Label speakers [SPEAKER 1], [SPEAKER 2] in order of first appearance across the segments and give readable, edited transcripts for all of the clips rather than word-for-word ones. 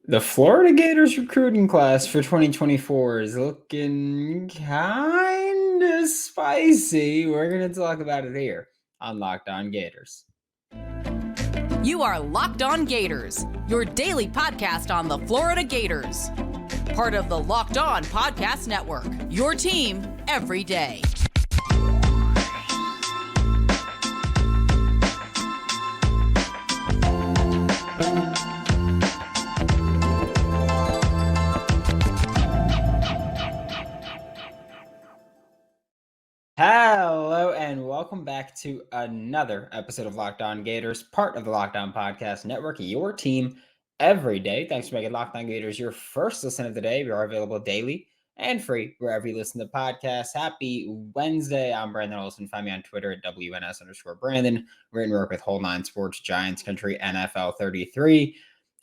[SPEAKER 1] The Florida Gators recruiting class for 2024 is looking kind of spicy. We're going to talk about it here on Locked On Gators.
[SPEAKER 2] You are Locked On Gators, your daily podcast on the Florida Gators. Part of the Locked On Podcast Network, your team every day.
[SPEAKER 1] Hello and welcome back to another episode of Locked On Gators, part of the Locked On Podcast Network, your team every day. Thanks for making Locked On Gators your first listen of the day. We are available daily and free wherever you listen to podcasts. Happy Wednesday. I'm Brandon Olson. Find me on Twitter at WNS_Brandon. We're in work with Whole Nine Sports, Giants Country, NFL 33.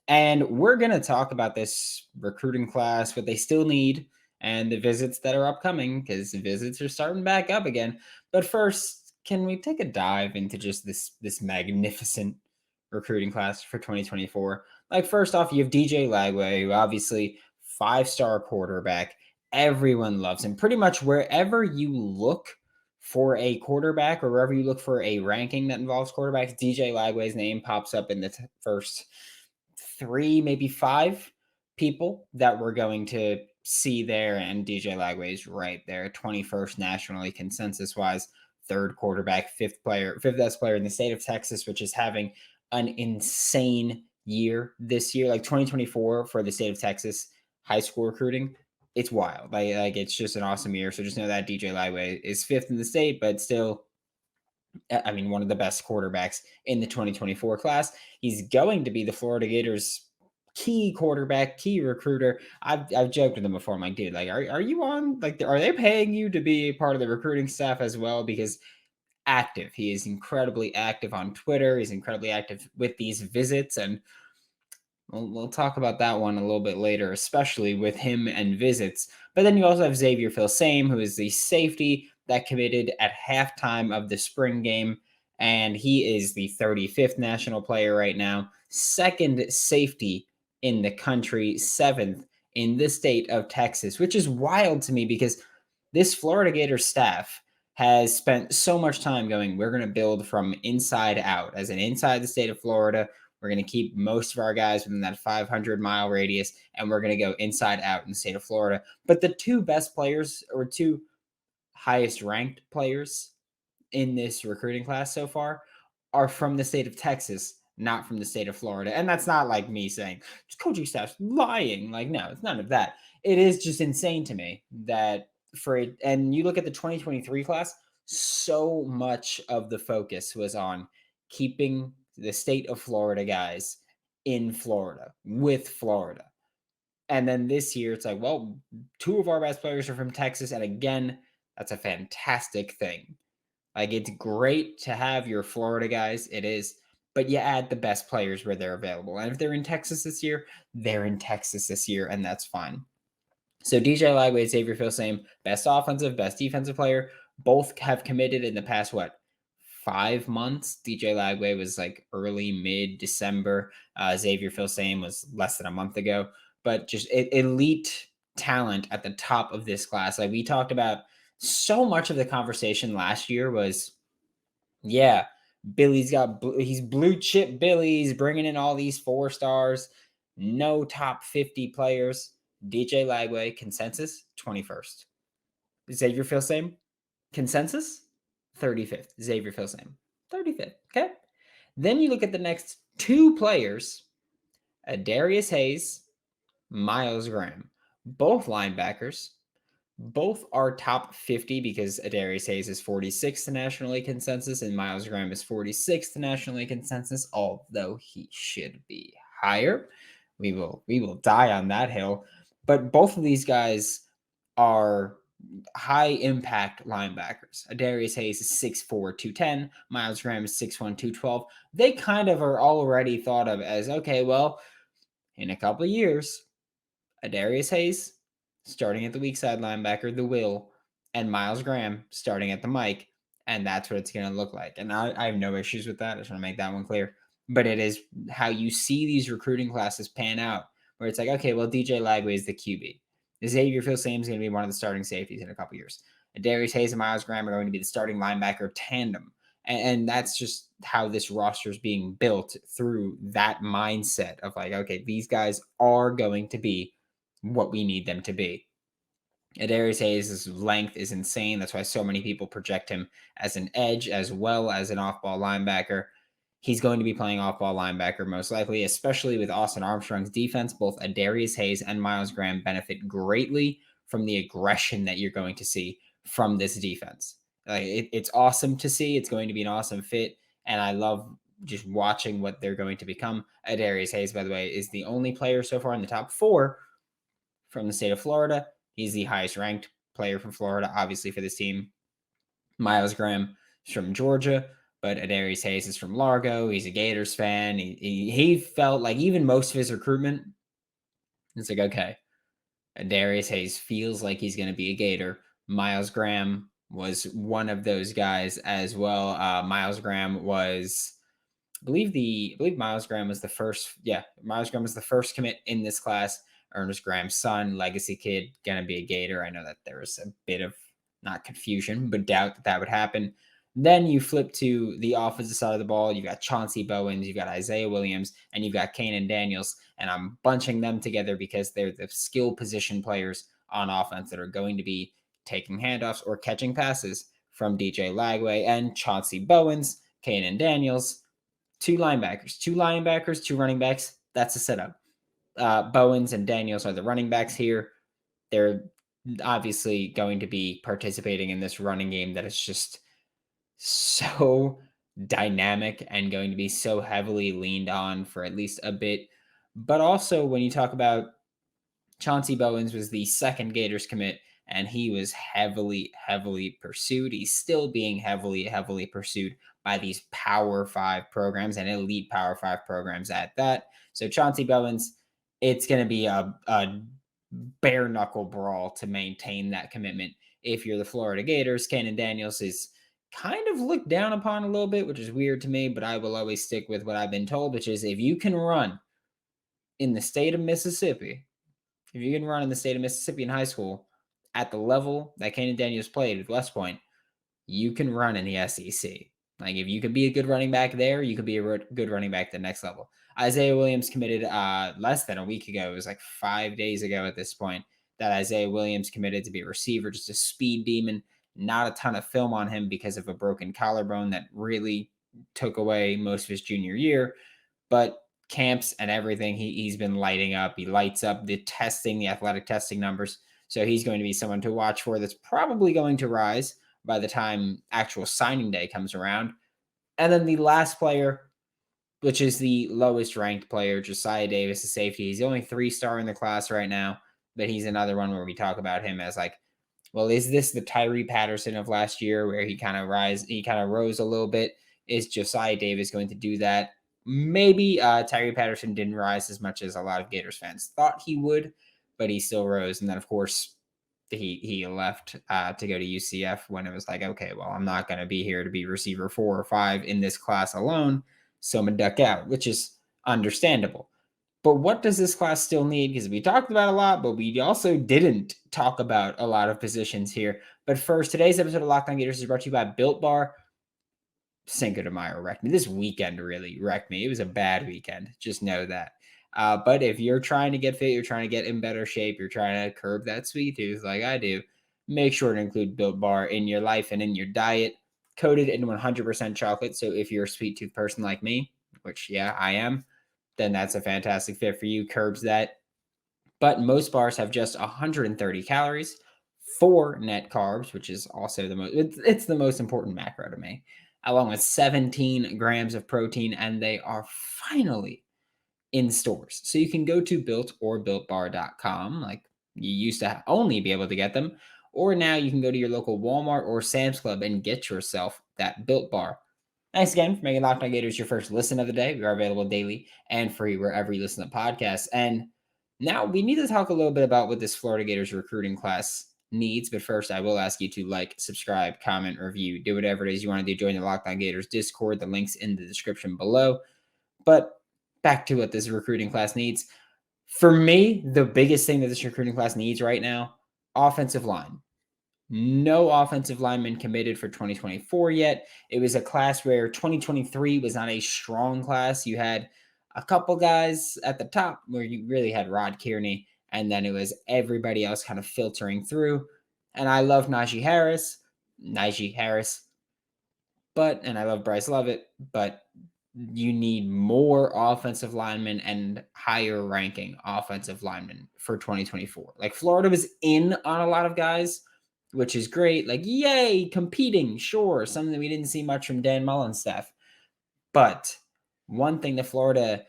[SPEAKER 1] And we're going to talk about this recruiting class, what they still need, and the visits that are upcoming, because the visits are starting back up again. But first, can we take a dive into just this magnificent recruiting class for 2024? Like, first off, you have DJ Lagway, who obviously 5-star quarterback. Everyone loves him. Pretty much wherever you look for a quarterback or wherever you look for a ranking that involves quarterbacks, DJ Lagway's name pops up in the first 3, maybe 5 people that we're going to see there, and DJ Lagway is right there, 21st nationally consensus-wise, 3rd quarterback, 5th best player in the state of Texas, which is having an insane year this year. Like 2024 for the state of Texas high school recruiting, it's wild. Like it's just an awesome year. So just know that DJ Lagway is 5th in the state, but still, I mean, one of the best quarterbacks in the 2024 class. He's going to be the Florida Gators key quarterback, key recruiter. I've joked with them before. I'm like, dude, like, are you on? Like, are they paying you to be part of the recruiting staff as well? Because active, he is incredibly active on Twitter. He's incredibly active with these visits, and we'll talk about that one a little bit later, especially with him and visits. But then you also have Xavier Filsaime, who is the safety that committed at halftime of the spring game, and he is the 35th national player right now, 2nd safety in the country, 7th in the state of Texas, which is wild to me because this Florida Gators staff has spent so much time going, we're going to build from inside out, as in inside the state of Florida. We're going to keep most of our guys within that 500-mile radius, and we're going to go inside out in the state of Florida. But the 2 best players, or 2 highest ranked players in this recruiting class so far, are from the state of Texas, not from the state of Florida. And that's not like me saying coaching staff's lying. Like, no, it's none of that. It is just insane to me that and you look at the 2023 class, so much of the focus was on keeping the state of Florida guys in Florida with Florida. And then this year, it's like, well, 2 of our best players are from Texas. And again, that's a fantastic thing. Like, it's great to have your Florida guys. It is. But you add the best players where they're available. And if they're in Texas this year, they're in Texas this year, and that's fine. So DJ Lagway, Xavier Filsaime, best offensive, best defensive player, both have committed in the past, 5 months? DJ Lagway was like early, mid-December. Xavier Filsaime was less than a month ago. But just elite talent at the top of this class. Like we talked about, so much of the conversation last year was, yeah, he's blue chip Billy. He's bringing in all these 4 stars, no top 50 players. DJ Lagway, consensus, 21st. Xavier Filsaime, consensus, 35th. Xavier Filsaime, 35th. Okay. Then you look at the next 2 players, Adarius Hayes, Myles Graham, both linebackers. Both are top 50 because Adarius Hayes is 46th nationally consensus and Myles Graham is 46th nationally consensus, although he should be higher. We will die on that hill. But both of these guys are high impact linebackers. Adarius Hayes is 6'4", 210. Myles Graham is 6'1", 212. They kind of are already thought of as, okay, well, in a couple of years, Adarius Hayes starting at the weak side linebacker, the will, and Myles Graham starting at the mic. And that's what it's going to look like. And I have no issues with that. I just want to make that one clear. But it is how you see these recruiting classes pan out where it's like, okay, well, DJ Lagway is the QB. Xavier Filsaime is going to be one of the starting safeties in a couple years. Adarius Hayes and Myles Graham are going to be the starting linebacker tandem. And that's just how this roster is being built through that mindset of like, okay, these guys are going to be what we need them to be. Adarius Hayes' length is insane. That's why so many people project him as an edge as well as an off-ball linebacker. He's going to be playing off-ball linebacker most likely, especially with Austin Armstrong's defense. Both Adarius Hayes and Myles Graham benefit greatly from the aggression that you're going to see from this defense. It's awesome to see. It's going to be an awesome fit, and I love just watching what they're going to become. Adarius Hayes, by the way, is the only player so far in the top 4 from the state of Florida. He's the highest ranked player from Florida, obviously, for this team. Myles Graham is from Georgia, but Adarius Hayes is from Largo. He's a Gators fan. He felt like even most of his recruitment, it's like, okay, Adarius Hayes feels like he's going to be a Gator. Myles Graham was one of those guys as well. Myles Graham was, I believe Myles Graham was the first. Yeah, Myles Graham was the first commit in this class. Ernest Graham's son, legacy kid, going to be a Gator. I know that there was a bit of, not confusion, but doubt that would happen. Then you flip to the offensive side of the ball. You've got Chauncey Bowens, you've got Izaiah Williams, and you've got Kahnen Daniels. And I'm bunching them together because they're the skill position players on offense that are going to be taking handoffs or catching passes from DJ Lagway and Chauncey Bowens, Kahnen Daniels. 2 linebackers, 2 running backs. That's a setup. Bowens and Daniels are the running backs here. They're obviously going to be participating in this running game that is just so dynamic and going to be so heavily leaned on for at least a bit. But also when you talk about Chauncey Bowens was the second Gators commit, and he was heavily pursued. He's still being heavily pursued by these Power 5 programs and elite Power 5 programs at that. So Chauncey Bowens, it's going to be a bare knuckle brawl to maintain that commitment. If you're the Florida Gators, Kahnen Daniels is kind of looked down upon a little bit, which is weird to me, but I will always stick with what I've been told, which is if you can run in the state of Mississippi, in high school at the level that Kahnen Daniels played with West Point, you can run in the SEC. Like if you could be a good running back there, you could be a good running back at the next level. Izaiah Williams committed less than a week ago. It was like 5 days ago at this point that Izaiah Williams committed to be a receiver, just a speed demon. Not a ton of film on him because of a broken collarbone that really took away most of his junior year. But camps and everything, he's been lighting up. He lights up the athletic testing numbers. So he's going to be someone to watch for that's probably going to rise by the time actual signing day comes around. And then the last player, which is the lowest ranked player, Josiah Davis, the safety. He's the only 3-star in the class right now, but he's another one where we talk about him as like, well, is this the Tyree Patterson of last year where he kind of rose a little bit? Is Josiah Davis going to do that? Maybe. Tyree Patterson didn't rise as much as a lot of Gators fans thought he would, but he still rose. And then, of course, he left to go to UCF when it was like, okay, well, I'm not going to be here to be receiver 4 or 5 in this class alone, so I'm going to duck out, which is understandable. But what does this class still need? Because we talked about a lot, but we also didn't talk about a lot of positions here. But first, today's episode of Locked On Gators is brought to you by Built Bar. Cinco de Mayo wrecked me. This weekend really wrecked me. It was a bad weekend. Just know that. But if you're trying to get fit, you're trying to get in better shape, you're trying to curb that sweet tooth like I do, make sure to include Built Bar in your life and in your diet. Coated in 100% chocolate. So if you're a sweet tooth person like me, which, yeah, I am, then that's a fantastic fit for you. Curbs that. But most bars have just 130 calories, 4 net carbs, which is also it's the most important macro to me, along with 17 grams of protein, and they are finally in stores. So you can go to built or builtbar.com, like you used to only be able to get them, or now you can go to your local Walmart or Sam's Club and get yourself that Built Bar. Thanks again for making Locked On Gators your first listen of the day. We are available daily and free wherever you listen to podcasts. And now we need to talk a little bit about what this Florida Gators recruiting class needs. But first, I will ask you to like, subscribe, comment, review, do whatever it is you want to do. Join the Locked On Gators Discord. The link's in the description below. But back to what this recruiting class needs. For me, the biggest thing that this recruiting class needs right now, offensive line. No offensive linemen committed for 2024 yet. It was a class where 2023 was not a strong class. You had a couple guys at the top where you really had Rod Kearney, and then it was everybody else kind of filtering through. And I love Najee Harris, and I love Bryce Lovett, but you need more offensive linemen and higher ranking offensive linemen for 2024. Like Florida was in on a lot of guys, which is great. Like, yay, competing, sure. Something that we didn't see much from Dan Mullen's staff. But one thing that Florida's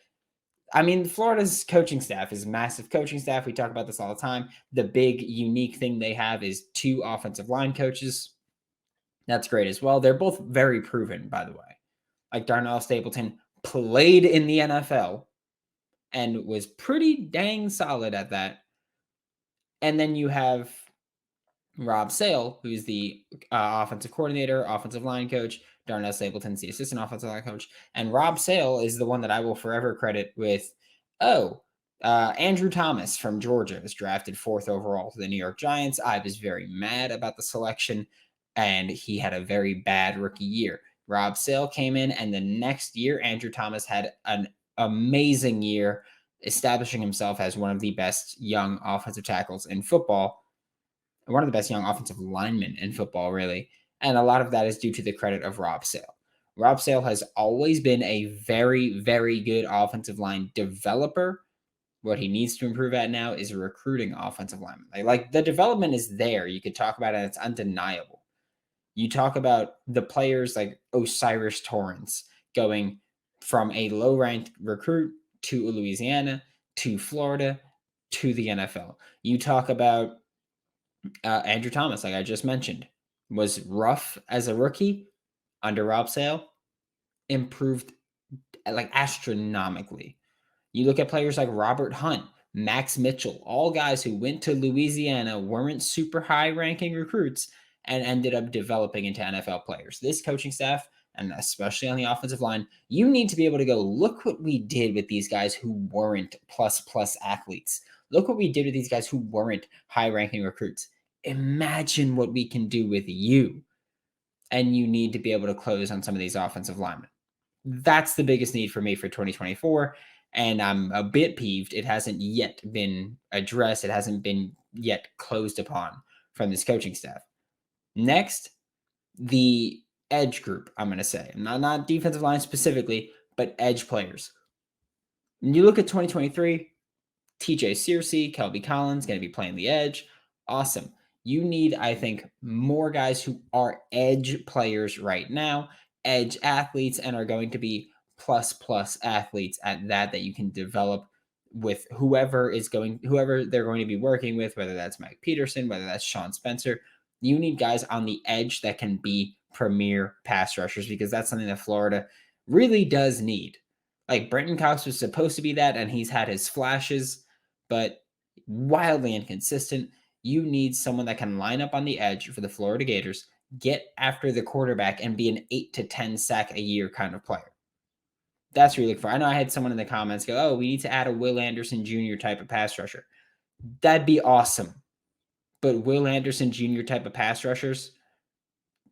[SPEAKER 1] coaching staff is a massive coaching staff. We talk about this all the time. The big unique thing they have is 2 offensive line coaches. That's great as well. They're both very proven, by the way. Like Darnell Stapleton played in the NFL and was pretty dang solid at that. And then you have Rob Sale, who's the offensive coordinator, offensive line coach. Darnell Stapleton's the assistant offensive line coach. And Rob Sale is the one that I will forever credit with, Andrew Thomas from Georgia was drafted 4th overall to the New York Giants. I was very mad about the selection, and he had a very bad rookie year. Rob Sale came in, and the next year, Andrew Thomas had an amazing year, establishing himself as one of the best young offensive tackles in football, one of the best young offensive linemen in football, really. And a lot of that is due to the credit of Rob Sale. Rob Sale has always been a very, very good offensive line developer. What he needs to improve at now is recruiting offensive linemen. Like the development is there. You could talk about it, and it's undeniable. You talk about the players like Osiris Torrance going from a low-ranked recruit to Louisiana, to Florida, to the NFL. You talk about Andrew Thomas, like I just mentioned, was rough as a rookie under Rob Sale, improved like astronomically. You look at players like Robert Hunt, Max Mitchell, all guys who went to Louisiana, weren't super high-ranking recruits, and ended up developing into NFL players. This coaching staff, and especially on the offensive line, you need to be able to go, look what we did with these guys who weren't plus athletes. Look what we did with these guys who weren't high-ranking recruits. Imagine what we can do with you. And you need to be able to close on some of these offensive linemen. That's the biggest need for me for 2024. And I'm a bit peeved. It hasn't yet been addressed. It hasn't been yet closed upon from this coaching staff. Next, the edge group, I'm going to say. Not defensive line specifically, but edge players. When you look at 2023, TJ Searcy, Kelby Collins going to be playing the edge. Awesome. You need, I think, more guys who are edge players right now, edge athletes, and are going to be plus athletes at that you can develop with whoever they're going to be working with, whether that's Mike Peterson, whether that's Sean Spencer. You need guys on the edge that can be premier pass rushers, because that's something that Florida really does need. Like Brenton Cox was supposed to be that, and he's had his flashes, but wildly inconsistent. You need someone that can line up on the edge for the Florida Gators, get after the quarterback, and be an 8 to 10 sack a year kind of player. That's what you're looking for. I know I had someone in the comments go, oh, we need to add a Will Anderson Jr. type of pass rusher. That'd be awesome. But Will Anderson Jr. type of pass rushers,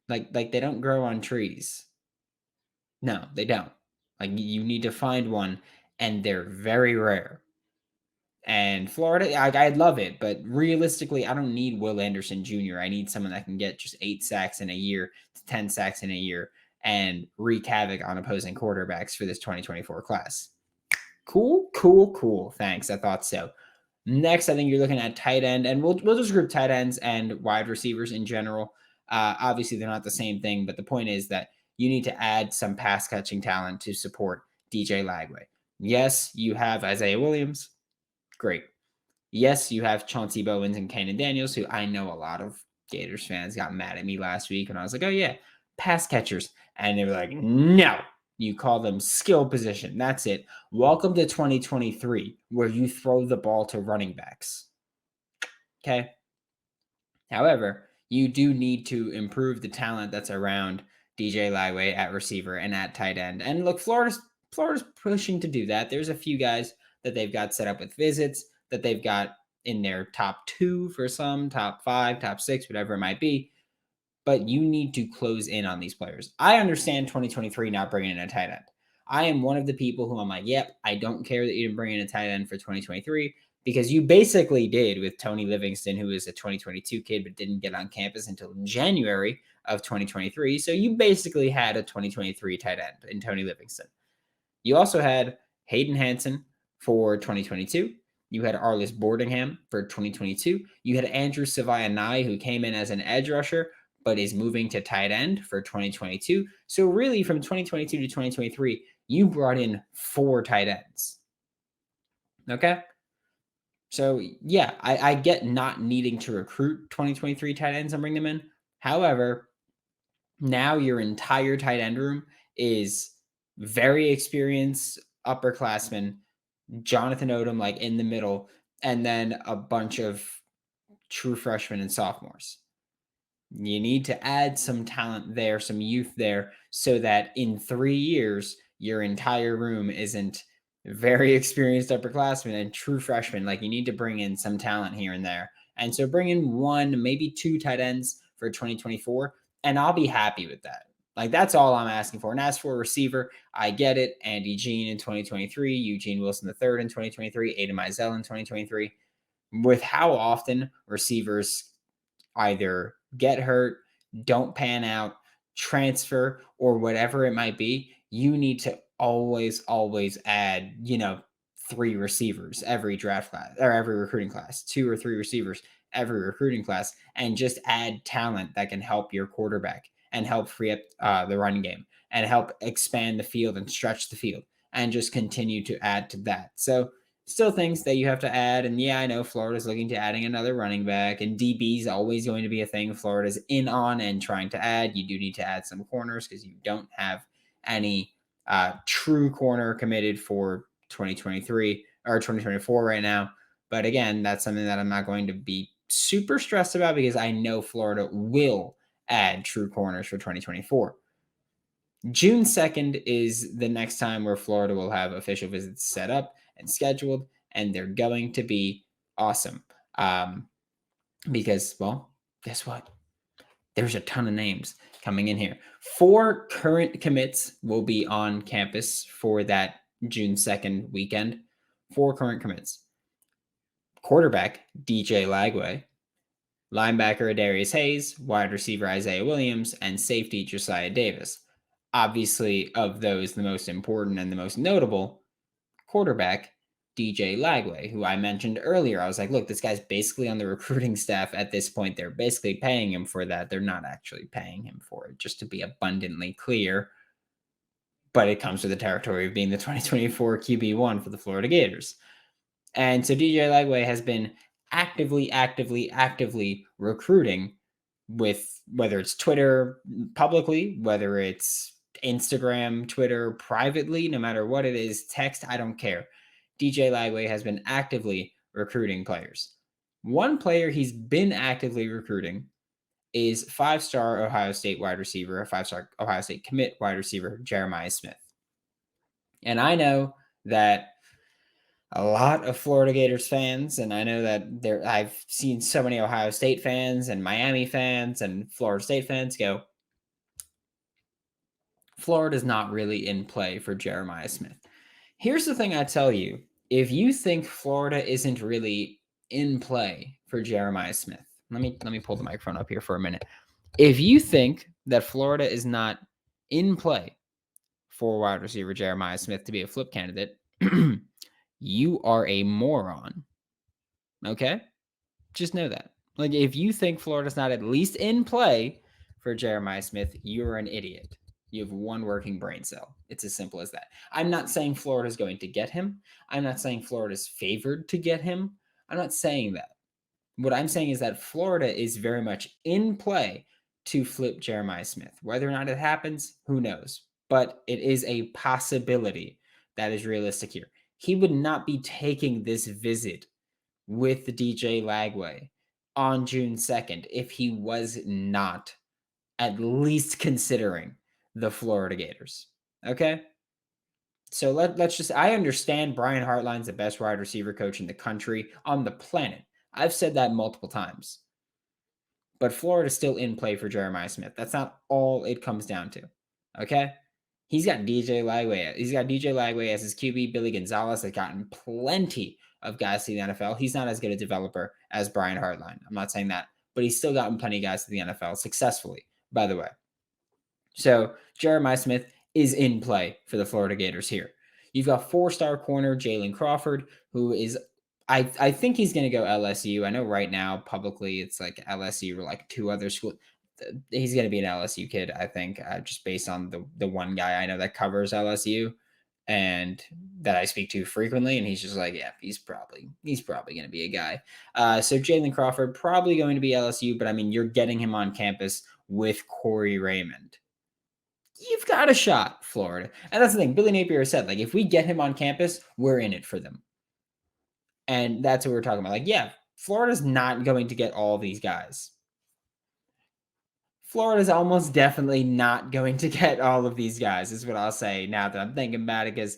[SPEAKER 1] like they don't grow on trees. No, they don't. Like you need to find one, and they're very rare. And Florida, I'd love it, but realistically, I don't need Will Anderson Jr. I need someone that can get just 8 sacks in a year, 10 sacks in a year, and wreak havoc on opposing quarterbacks for this 2024 class. Cool. Thanks. I thought so. Next, I think you're looking at tight end, and we'll just group tight ends and wide receivers in general. Obviously, they're not the same thing, but the point is that you need to add some pass catching talent to support DJ Lagway. Yes, you have Izaiah Williams. Great. Yes, you have Chauncey Bowens and Kahnen Daniels, who I know a lot of Gators fans got mad at me last week when I was like, oh yeah, pass catchers. And they were like, no, you call them skill position. That's it. Welcome to 2023, where you throw the ball to running backs. Okay. However, you do need to improve the talent that's around DJ Lagway at receiver and at tight end. And look, Florida's pushing to do that. There's a few guys that they've got set up with visits, that they've got in their top 2 for some, top 5, top 6, whatever it might be. But you need to close in on these players. I understand 2023 not bringing in a tight end. I am one of the people who I'm like, yep, I don't care that you didn't bring in a tight end for 2023 because you basically did with Tony Livingston, who is a 2022 kid but didn't get on campus until January of 2023. So you basically had a 2023 tight end in Tony Livingston. You also had Hayden Hansen for 2022. You had Arliss Boardingham for 2022. You had Andrew Savaianai, who came in as an edge rusher, but is moving to tight end for 2022. So really from 2022 to 2023, you brought in 4 tight ends. Okay? So yeah, I get not needing to recruit 2023 tight ends and bring them in. However, now your entire tight end room is very experienced upperclassmen, Jonathan Odom like in the middle, and then a bunch of true freshmen and sophomores. You need to add some talent there, some youth there, so that in 3 years, your entire room isn't very experienced upperclassmen and true freshmen. Like you need to bring in some talent here and there. And so bring in 1, maybe 2 tight ends for 2024, and I'll be happy with that. Like that's all I'm asking for. And as for a receiver, I get it. Andy Jean in 2023, Eugene Wilson III in 2023, Aiden Mizell in 2023. With how often receivers either get hurt, don't pan out, transfer, or whatever it might be, you need to always add, 3 receivers every draft class or every recruiting class, 2 or 3 receivers every recruiting class, and just add talent that can help your quarterback and help free up the running game and help expand the field and stretch the field and just continue to add to that. So still things that you have to add. And yeah, I know Florida's looking to adding another running back, and DB is always going to be a thing Florida's in on and trying to add. You do need to add some corners because you don't have any true corner committed for 2023 or 2024 right now. But again, that's something that I'm not going to be super stressed about because I know Florida will add true corners for 2024. June 2nd is the next time where Florida will have official visits set up and scheduled, and they're going to be awesome. Because, well, guess what? There's a ton of names coming in here. 4 current commits will be on campus for that June 2nd weekend. 4 current commits. Quarterback, DJ Lagway. Linebacker, Adarius Hayes. Wide receiver, Izaiah Williams. And safety, Josiah Davis. Obviously, of those, the most important and the most notable, quarterback, DJ Lagway, who I mentioned earlier. I was like, look, this guy's basically on the recruiting staff at this point. They're basically paying him for that. They're not actually paying him for it, just to be abundantly clear. But it comes with the territory of being the 2024 QB1 for the Florida Gators. And so DJ Lagway has been actively recruiting with whether it's Twitter publicly, whether it's Instagram, Twitter privately, no matter what it is, text, I don't care. DJ Lagway has been actively recruiting players. One player he's been actively recruiting is 5-star Ohio State wide receiver, a 5-star Ohio State commit wide receiver, Jeremiah Smith. And I know that a lot of Florida Gators fans, and I know that I've seen so many Ohio State fans and Miami fans and Florida State fans go, Florida's not really in play for Jeremiah Smith. Here's the thing I tell you. If you think Florida isn't really in play for Jeremiah Smith, let me pull the microphone up here for a minute. If you think that Florida is not in play for wide receiver Jeremiah Smith to be a flip candidate, you are a moron. Okay? Just know that. Like, if you think Florida's not at least in play for Jeremiah Smith, you're an idiot. You have one working brain cell. It's as simple as that. I'm not saying Florida's going to get him. I'm not saying Florida's favored to get him. I'm not saying that. What I'm saying is that Florida is very much in play to flip Jeremiah Smith. Whether or not it happens, who knows? But it is a possibility that is realistic here. He would not be taking this visit with DJ Lagway on June 2nd if he was not at least considering the Florida Gators. Okay? So let's just, I understand Brian Hartline's the best wide receiver coach in the country, on the planet. I've said that multiple times. But Florida's still in play for Jeremiah Smith. That's not all it comes down to. Okay? He's got DJ Lagway. He's got DJ Lagway as his QB. Billy Gonzalez has gotten plenty of guys to the NFL. He's not as good a developer as Brian Hartline. I'm not saying that, but he's still gotten plenty of guys to the NFL successfully, by the way. So Jeremiah Smith is in play for the Florida Gators here. You've got 4-star corner Jalen Crawford, who is, I think he's going to go LSU. I know right now publicly it's like LSU or like 2 other schools. He's going to be an LSU kid, I think, just based on the one guy I know that covers LSU and that I speak to frequently. And he's just like, yeah, he's probably going to be a guy. So Jalen Crawford probably going to be LSU, but I mean, you're getting him on campus with Corey Raymond. You've got a shot, Florida. And that's the thing. Billy Napier said, like, if we get him on campus, we're in it for them. And that's what we're talking about. Like, yeah, Florida's not going to get all these guys. Florida's almost definitely not going to get all of these guys, is what I'll say now that I'm thinking about it, because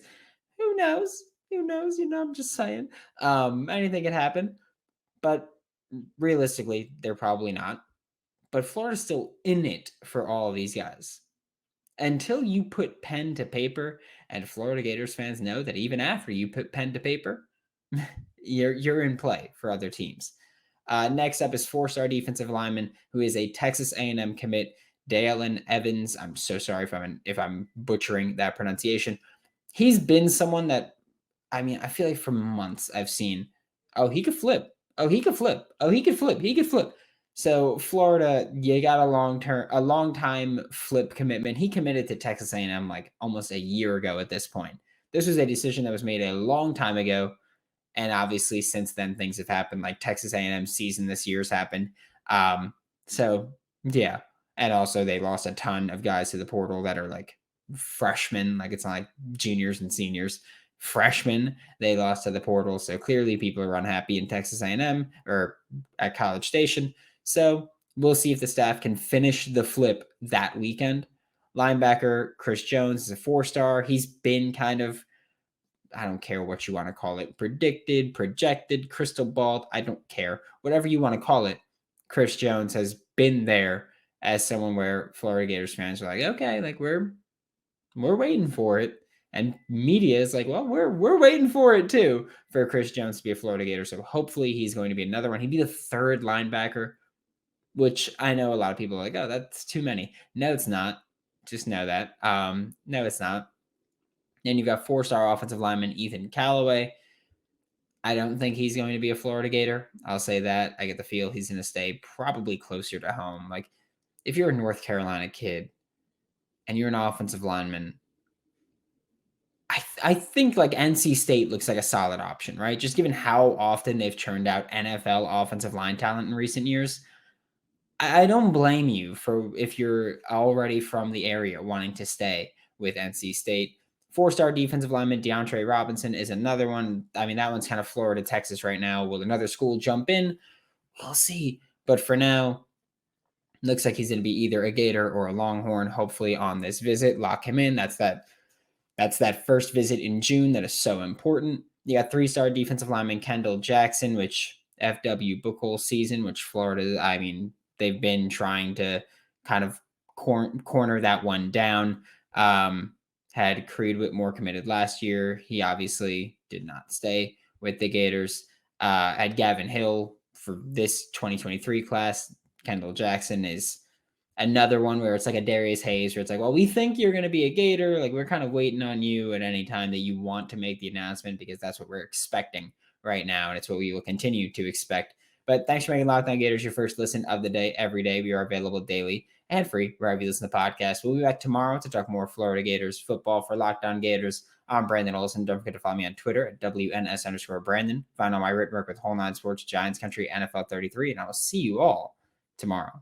[SPEAKER 1] who knows? Who knows? I'm just saying. Anything can happen. But realistically, they're probably not. But Florida's still in it for all of these guys. Until you put pen to paper, and Florida Gators fans know that even after you put pen to paper, you're in play for other teams. Next up is 4-star defensive lineman who is a Texas A&M commit, Dalen Evans. I'm so sorry if I'm butchering that pronunciation. He's been someone that, I mean, I feel like for months I've seen, oh, he could flip. Oh, he could flip. Oh, he could flip. He could flip. So Florida, you got a long time flip commitment. He committed to Texas A&M like almost a year ago at this point. This was a decision that was made a long time ago. And obviously since then things have happened, like Texas A&M season this year's happened. So yeah. And also they lost a ton of guys to the portal that are like freshmen. Like it's not like juniors and seniors. Freshmen they lost to the portal. So clearly people are unhappy in Texas A&M or at College Station. So we'll see if the staff can finish the flip that weekend. Linebacker Chris Jones is a 4-star. He's been kind of, I don't care what you want to call it, predicted, projected, crystal ball. I don't care. Whatever you want to call it, Chris Jones has been there as someone where Florida Gators fans are like, okay, like we're waiting for it. And media is like, well, we're waiting for it too, for Chris Jones to be a Florida Gator. So hopefully he's going to be another one. He'd be the 3rd linebacker, which I know a lot of people are like, oh, that's too many. No, it's not. Just know that. No, it's not. Then you've got 4-star offensive lineman Ethan Callaway. I don't think he's going to be a Florida Gator. I'll say that. I get the feel he's going to stay probably closer to home. Like, if you're a North Carolina kid and you're an offensive lineman, I think like NC State looks like a solid option, right? Just given how often they've churned out NFL offensive line talent in recent years. I don't blame you for if you're already from the area wanting to stay with NC State. 4-star defensive lineman DeAndre Robinson is another one. I mean, that one's kind of Florida, Texas right now. Will another school jump in? We'll see. But for now, looks like he's going to be either a Gator or a Longhorn, hopefully on this visit. Lock him in. That's that first visit in June that is so important. You got 3-star defensive lineman Kendall Jackson, which FW Bookhole season, which Florida, I mean, they've been trying to kind of corner that one down. Had Creed Whitmore committed last year. He obviously did not stay with the Gators. Had Gavin Hill for this 2023 class. Kendall Jackson is another one where it's like Adarius Hayes, where it's like, well, we think you're going to be a Gator. Like, we're kind of waiting on you at any time that you want to make the announcement, because that's what we're expecting right now. And it's what we will continue to expect. But thanks for making Locked On Gators your first listen of the day every day. We are available daily and free wherever you listen to the podcast. We'll be back tomorrow to talk more Florida Gators football. For Locked On Gators, I'm Brandon Olson. Don't forget to follow me on Twitter at WNS_Brandon. Find all my written work with Whole 9 Sports, Giants Country, NFL 33, and I will see you all tomorrow.